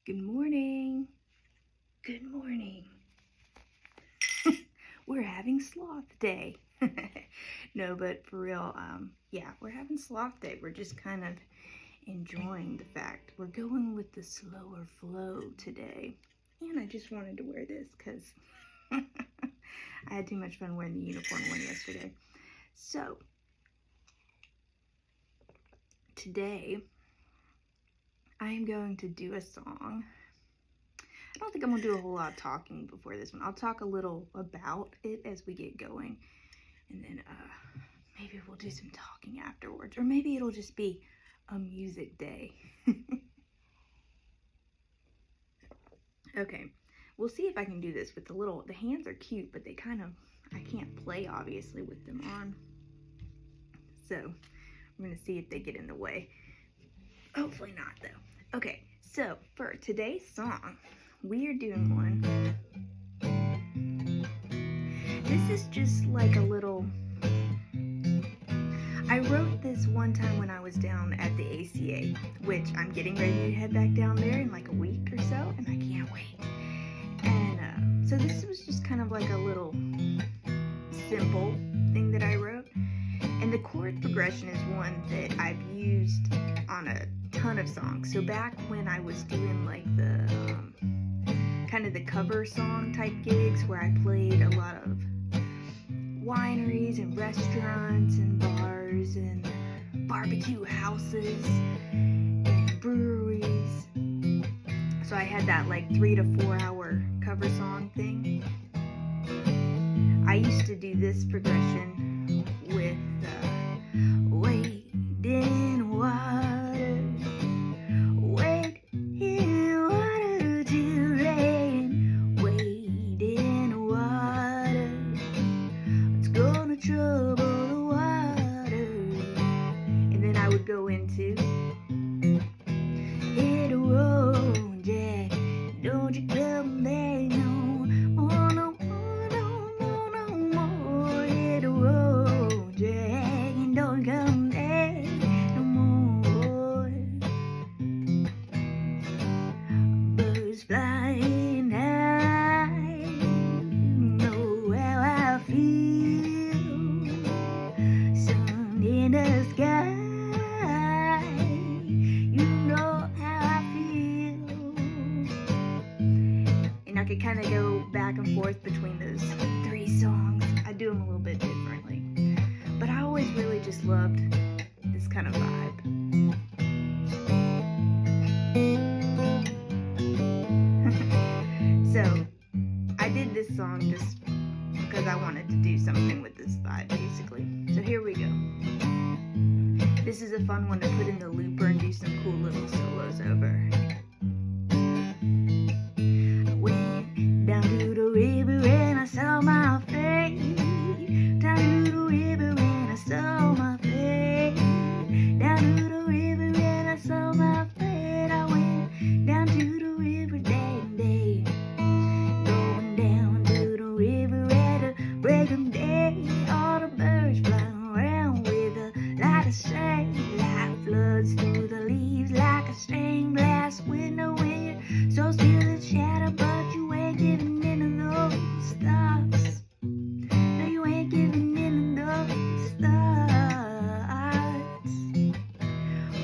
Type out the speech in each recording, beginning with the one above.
Good morning. Good morning. We're having sloth day. No, but for real, yeah, we're having sloth day. We're just kind of enjoying the fact we're going with the slower flow today. And I just wanted to wear this because I had too much fun wearing the unicorn one yesterday. So, today, I am going to do a song. I don't think I'm going to do a whole lot of talking before this one. I'll talk a little about it as we get going. And then maybe we'll do some talking afterwards. Or maybe it'll just be a music day. Okay, we'll see if I can do this with the hands are cute, but they kind of, I can't play obviously with them on. So, I'm going to see if they get in the way. Hopefully not though. Okay, so for today's song, we are doing one. This is just like a little, I wrote this one time when I was down at the ACA, which I'm getting ready to head back down there in like a week or so, and I can't wait. And so this was just kind of like a little simple thing that I wrote. And the chord progression is one that I've used on a ton of songs. So back when I was doing like the kind of the cover song type gigs where I played a lot of wineries and restaurants and bars and barbecue houses and breweries. So I had that like 3 to 4 hour cover song thing. I used to do this progression with wade in water, wade in water till rain, wade in water, it's gonna trouble the water. And then I would go into hit a road, Jack, don't you come back no more, no more, no more, no more, hit a road, Jack, and don't come back no more. Birds flying high, you know how I feel, sun in the sky, you know how I feel. And I could kind of go back and forth between those 3 songs. I do them a little bit differently, but I always really just loved this kind of vibe. So I did this song just because I wanted to do something with this vibe, basically. So here we go. This is a fun one to put in the looper and do some cool little solos over. I went down to the river and I saw my face. Down to the river and I saw my face. Down to the river and I saw my face. I went down to the river day and day. Going down to the river at a break of day. All the birds flying around with a light of sight. Light floods through the leaves like a stained glass window. When you're so still and shadow, but you ain't giving in to those thoughts. No, you ain't giving in to those thoughts.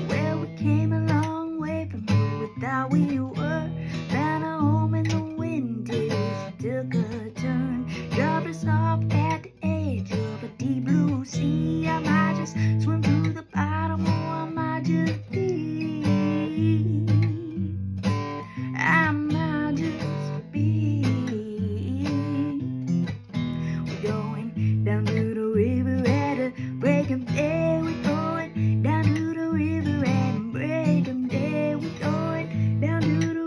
Well, we came a long way from who we thought we were. Found a home in the wind till she took a turn. Dropped us off at the edge of a deep blue sea. I might just swim to the bottom, or I might just be. I might just be. We're going down to the river at a break of day. We're going down to the river at a break of day. We're going down to the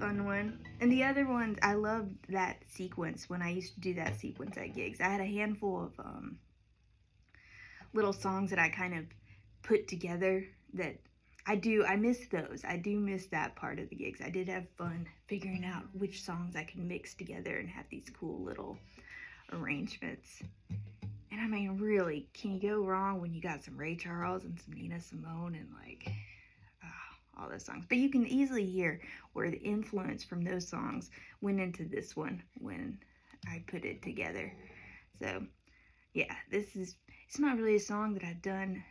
fun one. And the other ones, I loved that sequence when I used to do that sequence at gigs. I had a handful of little songs that I kind of put together that I miss those. I do miss that part of the gigs. I did have fun figuring out which songs I could mix together and have these cool little arrangements. And I mean, really, can you go wrong when you got some Ray Charles and some Nina Simone and like all those songs? But you can easily hear where the influence from those songs went into this one when I put it together. So yeah, it's not really a song that I've done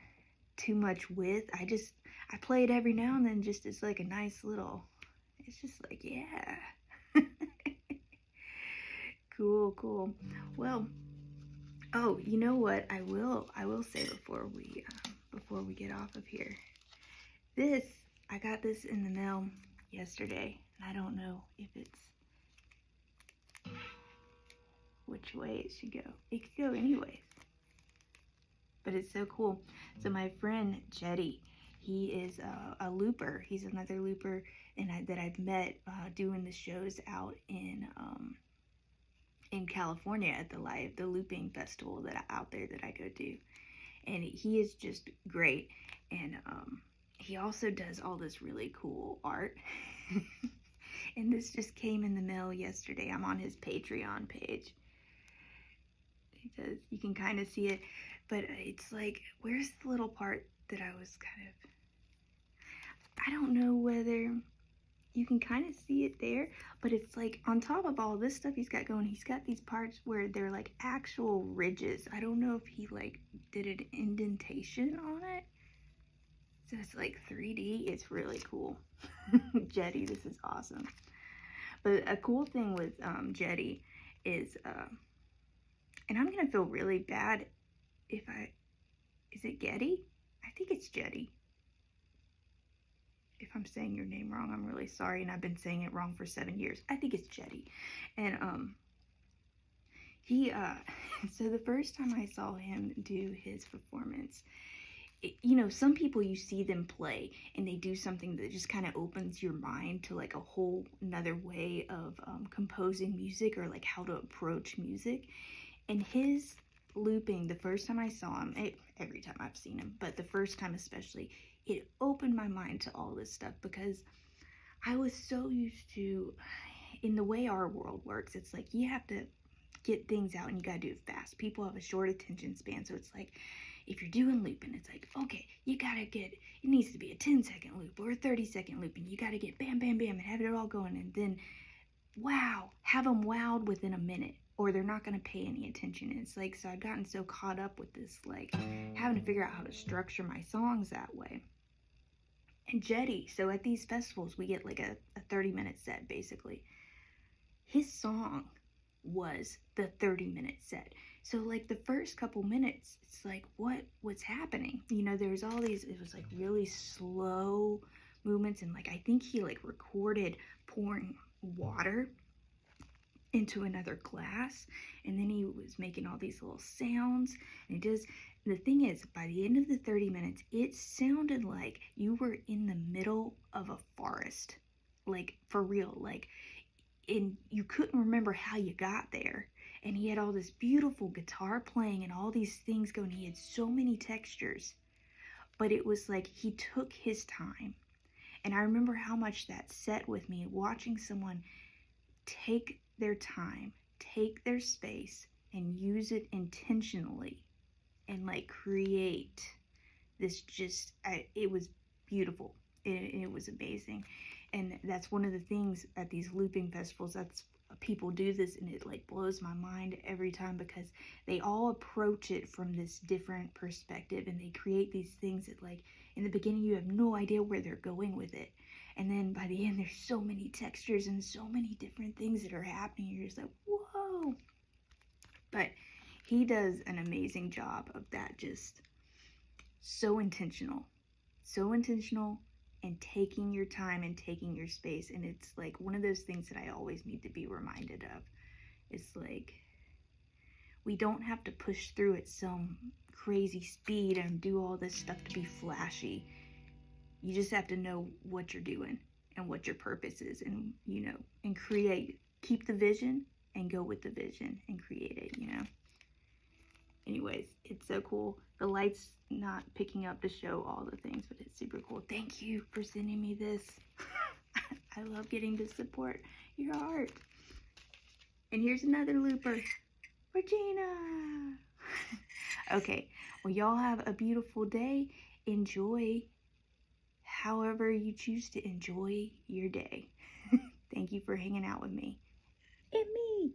too much with. I play it every now and then, just as like a nice little, it's just like, yeah. Cool. Well, oh, you know what I will say before we get off of here, I got this in the mail yesterday, and I don't know if it's which way it should go. It could go anyways, but it's so cool. So my friend Jetty, he is a looper. He's another looper that I've met doing the shows out in California at the looping festival out there that I go to. And he is just great. And he also does all this really cool art. And this just came in the mail yesterday. I'm on his Patreon page. He does. You can kind of see it. But it's like, where's the little part that I was kind of... I don't know whether you can kind of see it there, but it's like on top of all this stuff he's got going, he's got these parts where they're like actual ridges. I don't know if he like did an indentation on it. So it's like 3D. It's really cool. Jetty, this is awesome. But a cool thing with Jetty is, and I'm gonna feel really bad if is it Getty? I think it's Jetty. If I'm saying your name wrong, I'm really sorry, and I've been saying it wrong for 7 years. I think it's Jetty. And he so the first time I saw him do his performance, you know, some people, you see them play and they do something that just kind of opens your mind to like a whole another way of composing music, or like how to approach music. And his looping, the first time I saw him, every time I've seen him, but the first time especially, it opened my mind to all this stuff, because I was so used to, in the way our world works, it's like you have to get things out and you gotta do it fast. People have a short attention span, so it's like, if you're doing looping, it's like, okay, you gotta get, it needs to be a 10-second loop or a 30-second loop, and you gotta get bam, bam, bam, and have it all going, and then, wow, have them wowed within a minute, or they're not gonna pay any attention. And it's like, so I've gotten so caught up with this, like, having to figure out how to structure my songs that way. And Jetty, so at these festivals, we get like a 30-minute set, basically. His song was the 30-minute set. So like the first couple minutes, it's like, what's happening? You know, there's all these, it was like really slow movements, and like I think he like recorded pouring water into another glass, and then he was making all these little sounds, and the thing is, by the end of the 30 minutes, it sounded like you were in the middle of a forest, like for real, like, and you couldn't remember how you got there. And he had all this beautiful guitar playing and all these things going. He had so many textures, but it was like he took his time. And I remember how much that set with me, watching someone take their time, take their space, and use it intentionally, and like create this it was beautiful. It was amazing. And that's one of the things at these looping festivals, that's people do this, and it like blows my mind every time, because they all approach it from this different perspective, and they create these things that, like, in the beginning you have no idea where they're going with it, and then by the end there's so many textures and so many different things that are happening. You're just like, whoa. But he does an amazing job of that, just so intentional and taking your time and taking your space. And it's like one of those things that I always need to be reminded of. It's like, we don't have to push through at some crazy speed and do all this stuff to be flashy. You just have to know what you're doing. and what your purpose is, and and keep the vision and go with the vision and create it. Anyways, it's so cool. The light's not picking up to show all the things, but it's super cool. Thank you for sending me this. I love getting to support your art. And here's another looper. Regina! Okay, well, y'all have a beautiful day. Enjoy however you choose to enjoy your day. Thank you for hanging out with me. And me.